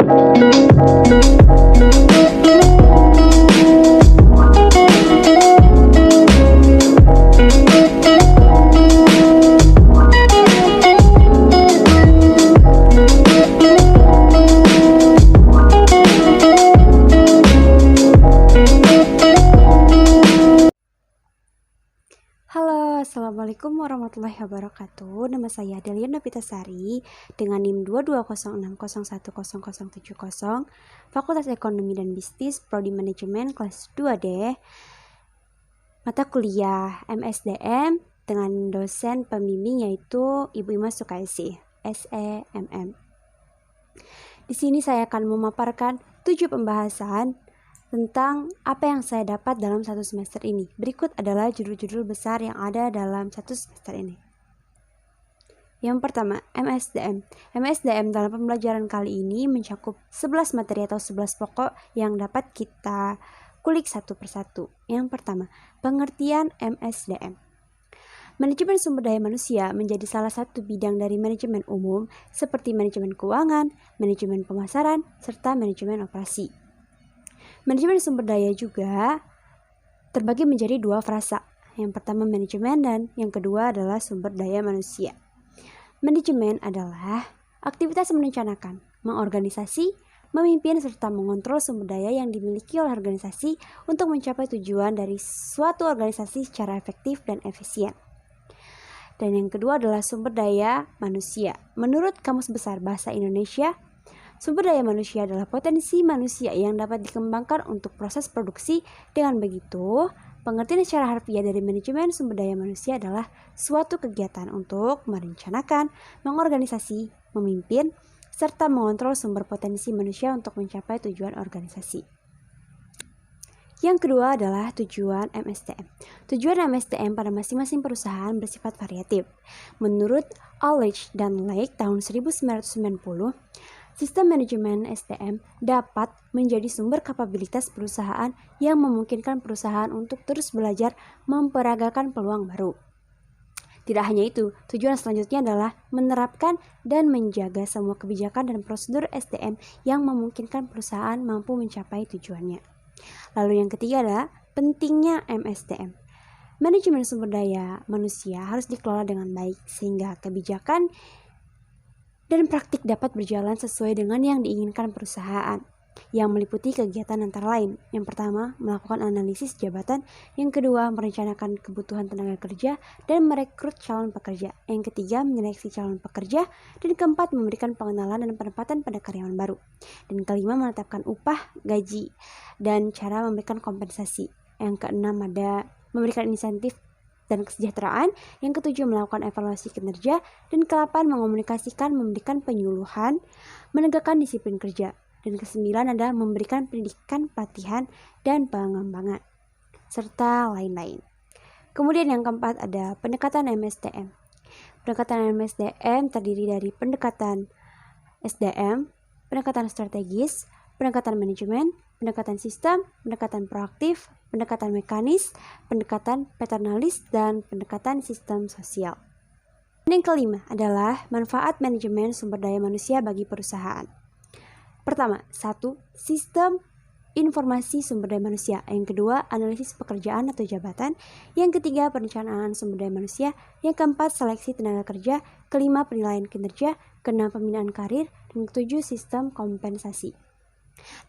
Halo, Assalamualaikum warahmatullahi wabarakatuh. Nama saya Delia Novitasari dengan NIM 220601070, Fakultas Ekonomi dan Bisnis, Prodi Manajemen kelas 2D, mata kuliah MSDM dengan dosen pembimbing yaitu Ibu Ima Sukaisi, SEMM. Di sini saya akan memaparkan 7 pembahasan tentang apa yang saya dapat dalam satu semester ini. Berikut adalah judul-judul besar yang ada dalam satu semester ini. Yang pertama, MSDM. MSDM dalam pembelajaran kali ini mencakup 11 materi atau 11 pokok yang dapat kita kulik satu persatu. Yang pertama, pengertian MSDM. Manajemen sumber daya manusia menjadi salah satu bidang dari manajemen umum seperti manajemen keuangan, manajemen pemasaran, serta manajemen operasi. Manajemen sumber daya juga terbagi menjadi 2 frasa. Yang pertama manajemen dan yang kedua adalah sumber daya manusia. Manajemen adalah aktivitas merencanakan, mengorganisasi, memimpin serta mengontrol sumber daya yang dimiliki oleh organisasi untuk mencapai tujuan dari suatu organisasi secara efektif dan efisien. Dan yang kedua adalah sumber daya manusia. Menurut Kamus Besar Bahasa Indonesia, sumber daya manusia adalah potensi manusia yang dapat dikembangkan untuk proses produksi. Dengan begitu, pengertian secara harfiah dari manajemen sumber daya manusia adalah suatu kegiatan untuk merencanakan, mengorganisasi, memimpin, serta mengontrol sumber potensi manusia untuk mencapai tujuan organisasi. Yang kedua adalah tujuan MSDM. Tujuan MSDM pada masing-masing perusahaan bersifat variatif. Menurut Aldrich dan Lake tahun 1990, sistem manajemen SDM dapat menjadi sumber kapabilitas perusahaan yang memungkinkan perusahaan untuk terus belajar memperagakan peluang baru. Tidak hanya itu, tujuan selanjutnya adalah menerapkan dan menjaga semua kebijakan dan prosedur SDM yang memungkinkan perusahaan mampu mencapai tujuannya. Lalu yang ketiga adalah pentingnya MSDM. Manajemen sumber daya manusia harus dikelola dengan baik sehingga kebijakan dan praktik dapat berjalan sesuai dengan yang diinginkan perusahaan, yang meliputi kegiatan antara lain. Yang pertama, melakukan analisis jabatan. Yang kedua, merencanakan kebutuhan tenaga kerja dan merekrut calon pekerja. Yang ketiga, menyeleksi calon pekerja. Dan keempat, memberikan pengenalan dan penempatan pada karyawan baru. Dan kelima, menetapkan upah, gaji, dan cara memberikan kompensasi. Yang keenam, ada memberikan insentif dan kesejahteraan. Yang ketujuh, melakukan evaluasi kinerja. Dan ke-8, mengomunikasikan, memberikan penyuluhan, menegakkan disiplin kerja. Dan ke-9 adalah memberikan pendidikan, pelatihan, dan pengembangan, serta lain-lain. Kemudian yang keempat ada pendekatan MSDM. Pendekatan MSDM terdiri dari pendekatan SDM, pendekatan strategis, pendekatan manajemen, pendekatan sistem, pendekatan proaktif, pendekatan mekanis, pendekatan paternalis, dan pendekatan sistem sosial. Dan yang kelima adalah manfaat manajemen sumber daya manusia bagi perusahaan. Pertama, 1. Sistem informasi sumber daya manusia. Yang kedua, analisis pekerjaan atau jabatan. Yang ketiga, perencanaan sumber daya manusia. Yang keempat, seleksi tenaga kerja. Kelima, penilaian kinerja. Keenam, pembinaan karir. Dan ketujuh, sistem kompensasi.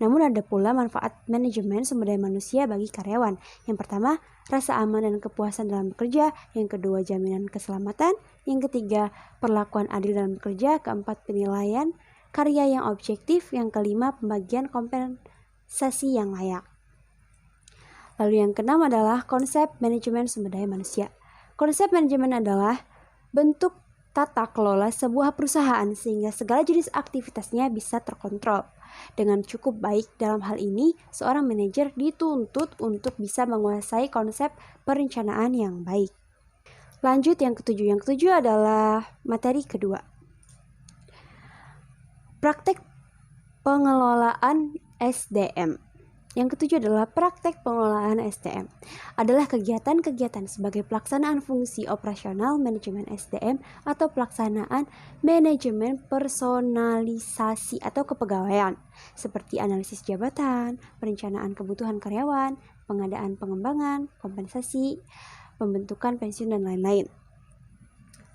Namun ada pula manfaat manajemen sumber daya manusia bagi karyawan. Yang pertama, rasa aman dan kepuasan dalam bekerja. Yang kedua, jaminan keselamatan. Yang ketiga, perlakuan adil dalam bekerja. Keempat, penilaian karya yang objektif. Yang kelima, pembagian kompensasi yang layak. Lalu yang keenam adalah konsep manajemen sumber daya manusia. Konsep manajemen adalah bentuk tata kelola sebuah perusahaan sehingga segala jenis aktivitasnya bisa terkontrol dengan cukup baik. Dalam hal ini, seorang manajer dituntut untuk bisa menguasai konsep perencanaan yang baik. Lanjut yang ketujuh. Yang ketujuh adalah materi kedua. Praktek pengelolaan SDM. Yang ketujuh adalah praktek pengelolaan SDM. Adalah kegiatan-kegiatan sebagai pelaksanaan fungsi operasional manajemen SDM atau pelaksanaan manajemen personalisasi atau kepegawaian seperti analisis jabatan, perencanaan kebutuhan karyawan, pengadaan pengembangan, kompensasi, pembentukan pensiun dan lain-lain.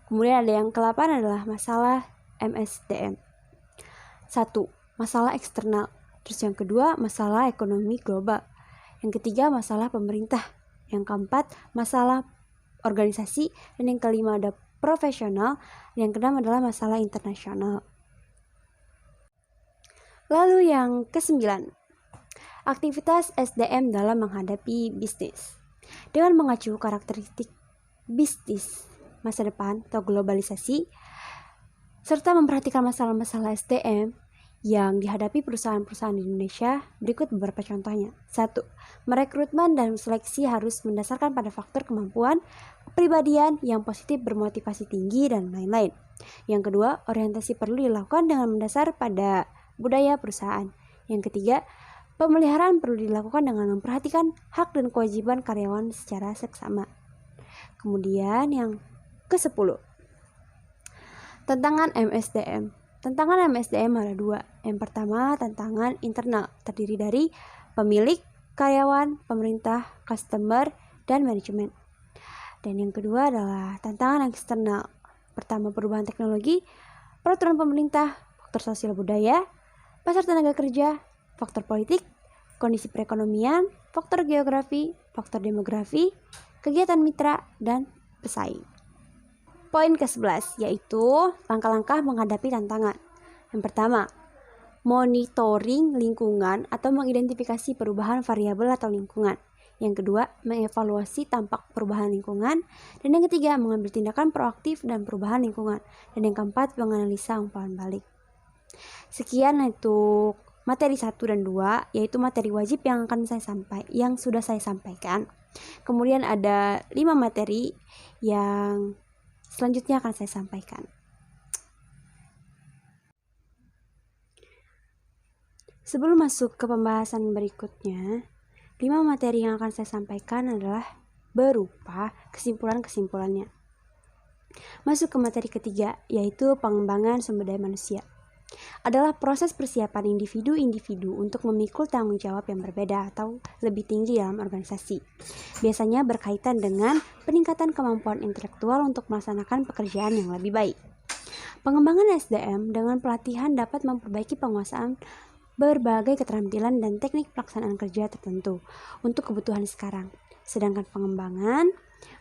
Kemudian ada yang ke-8 adalah masalah MSDM. 1. Masalah eksternal. Terus yang kedua, masalah ekonomi global. Yang ketiga, masalah pemerintah. Yang keempat, masalah organisasi. Dan yang kelima ada profesional. Yang keenam adalah masalah internasional. Lalu yang ke-9, aktivitas SDM dalam menghadapi bisnis. Dengan mengacu karakteristik bisnis masa depan atau globalisasi, serta memperhatikan masalah-masalah SDM yang dihadapi perusahaan-perusahaan di Indonesia, berikut beberapa contohnya. 1. Merekrutmen dan seleksi harus mendasarkan pada faktor kemampuan, kepribadian yang positif bermotivasi tinggi, dan lain-lain. Yang kedua, orientasi perlu dilakukan dengan mendasar pada budaya perusahaan. Yang ketiga, pemeliharaan perlu dilakukan dengan memperhatikan hak dan kewajiban karyawan secara seksama. Kemudian yang ke-10, tantangan MSDM. Tantangan MSDM ada 2. Yang pertama, tantangan internal, terdiri dari pemilik, karyawan, pemerintah, customer, dan manajemen. Dan yang kedua adalah tantangan eksternal. Pertama, perubahan teknologi, peraturan pemerintah, faktor sosial budaya, pasar tenaga kerja, faktor politik, kondisi perekonomian, faktor geografi, faktor demografi, kegiatan mitra, dan pesaing. Poin ke-11 yaitu langkah-langkah menghadapi tantangan. Yang pertama, monitoring lingkungan atau mengidentifikasi perubahan variabel atau lingkungan. Yang kedua, mengevaluasi tampak perubahan lingkungan. Dan yang ketiga, mengambil tindakan proaktif dan perubahan lingkungan. Dan yang keempat, menganalisa umpan balik. Sekian untuk materi 1 dan 2, yaitu materi wajib yang sudah saya sampaikan. Kemudian ada 5 materi yang selanjutnya akan saya sampaikan. Sebelum masuk ke pembahasan berikutnya, 5 materi yang akan saya sampaikan adalah berupa kesimpulan-kesimpulannya. Masuk ke materi ketiga, yaitu pengembangan sumber daya manusia. Adalah proses persiapan individu-individu untuk memikul tanggung jawab yang berbeda atau lebih tinggi dalam organisasi. Biasanya berkaitan dengan peningkatan kemampuan intelektual untuk melaksanakan pekerjaan yang lebih baik. Pengembangan SDM dengan pelatihan dapat memperbaiki penguasaan berbagai keterampilan dan teknik pelaksanaan kerja tertentu untuk kebutuhan sekarang. Sedangkan pengembangan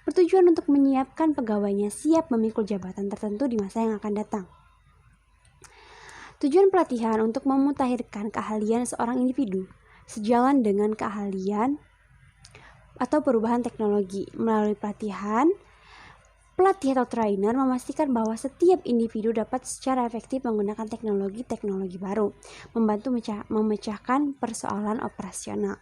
bertujuan untuk menyiapkan pegawainya siap memikul jabatan tertentu di masa yang akan datang. Tujuan pelatihan untuk memutakhirkan keahlian seorang individu sejalan dengan keahlian atau perubahan teknologi. Melalui pelatihan, pelatih atau trainer memastikan bahwa setiap individu dapat secara efektif menggunakan teknologi baru, membantu memecahkan persoalan operasional.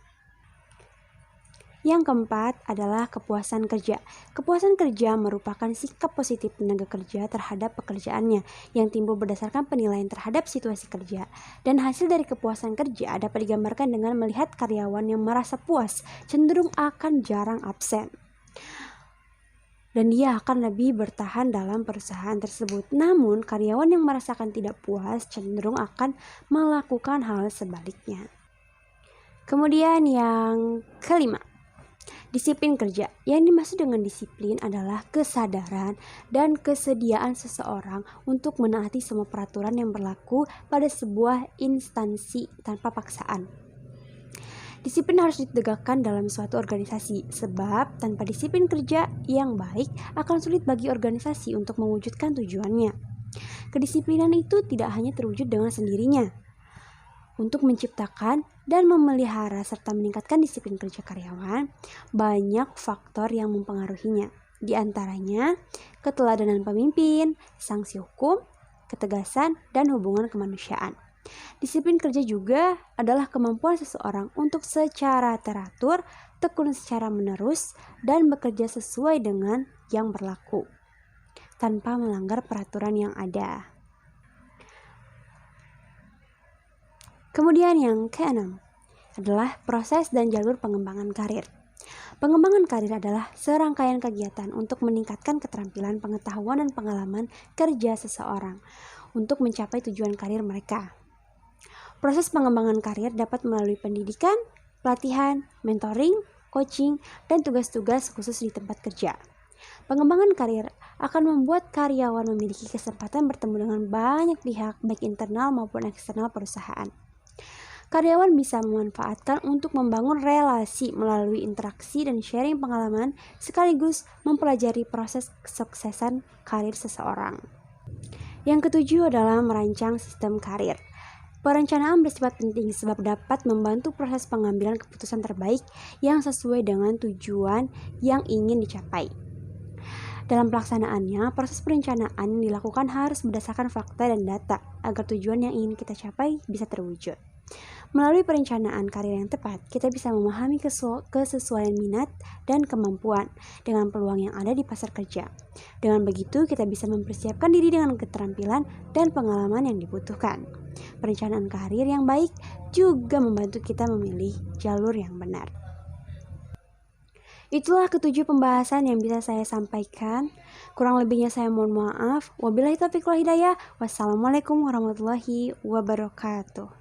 Yang keempat adalah kepuasan kerja. Kepuasan kerja merupakan sikap positif tenaga kerja terhadap pekerjaannya yang timbul berdasarkan penilaian terhadap situasi kerja. Dan hasil dari kepuasan kerja dapat digambarkan dengan melihat karyawan yang merasa puas cenderung akan jarang absen. Dan dia akan lebih bertahan dalam perusahaan tersebut. Namun, karyawan yang merasakan tidak puas cenderung akan melakukan hal sebaliknya. Kemudian yang kelima, disiplin kerja. Yang dimaksud dengan disiplin adalah kesadaran dan kesediaan seseorang untuk menaati semua peraturan yang berlaku pada sebuah instansi tanpa paksaan. Disiplin harus ditegakkan dalam suatu organisasi, sebab tanpa disiplin kerja yang baik akan sulit bagi organisasi untuk mewujudkan tujuannya. Kedisiplinan itu tidak hanya terwujud dengan sendirinya. Untuk menciptakan dan memelihara serta meningkatkan disiplin kerja karyawan, banyak faktor yang mempengaruhinya. Di antaranya, keteladanan pemimpin, sanksi hukum, ketegasan, dan hubungan kemanusiaan. Disiplin kerja juga adalah kemampuan seseorang untuk secara teratur, tekun secara menerus, dan bekerja sesuai dengan yang berlaku, tanpa melanggar peraturan yang ada. Kemudian yang keenam, adalah proses dan jalur pengembangan karir. Pengembangan karir adalah serangkaian kegiatan untuk meningkatkan keterampilan, pengetahuan, dan pengalaman kerja seseorang untuk mencapai tujuan karir mereka. Proses pengembangan karir dapat melalui pendidikan, pelatihan, mentoring, coaching, dan tugas-tugas khusus di tempat kerja. Pengembangan karir akan membuat karyawan memiliki kesempatan bertemu dengan banyak pihak, baik internal maupun eksternal perusahaan. Karyawan bisa memanfaatkan untuk membangun relasi melalui interaksi dan sharing pengalaman, sekaligus mempelajari proses kesuksesan karir seseorang. Yang ketujuh adalah merancang sistem karir. Perencanaan bersifat penting sebab dapat membantu proses pengambilan keputusan terbaik yang sesuai dengan tujuan yang ingin dicapai. Dalam pelaksanaannya, proses perencanaan yang dilakukan harus berdasarkan fakta dan data agar tujuan yang ingin kita capai bisa terwujud. Melalui perencanaan karir yang tepat, kita bisa memahami kesesuaian minat dan kemampuan dengan peluang yang ada di pasar kerja. Dengan begitu, kita bisa mempersiapkan diri dengan keterampilan dan pengalaman yang dibutuhkan. Perencanaan karir yang baik juga membantu kita memilih jalur yang benar. Itulah ketujuh pembahasan yang bisa saya sampaikan. Kurang lebihnya saya mohon maaf. Wabillahi taufiq wal hidayah. Wassalamualaikum warahmatullahi wabarakatuh.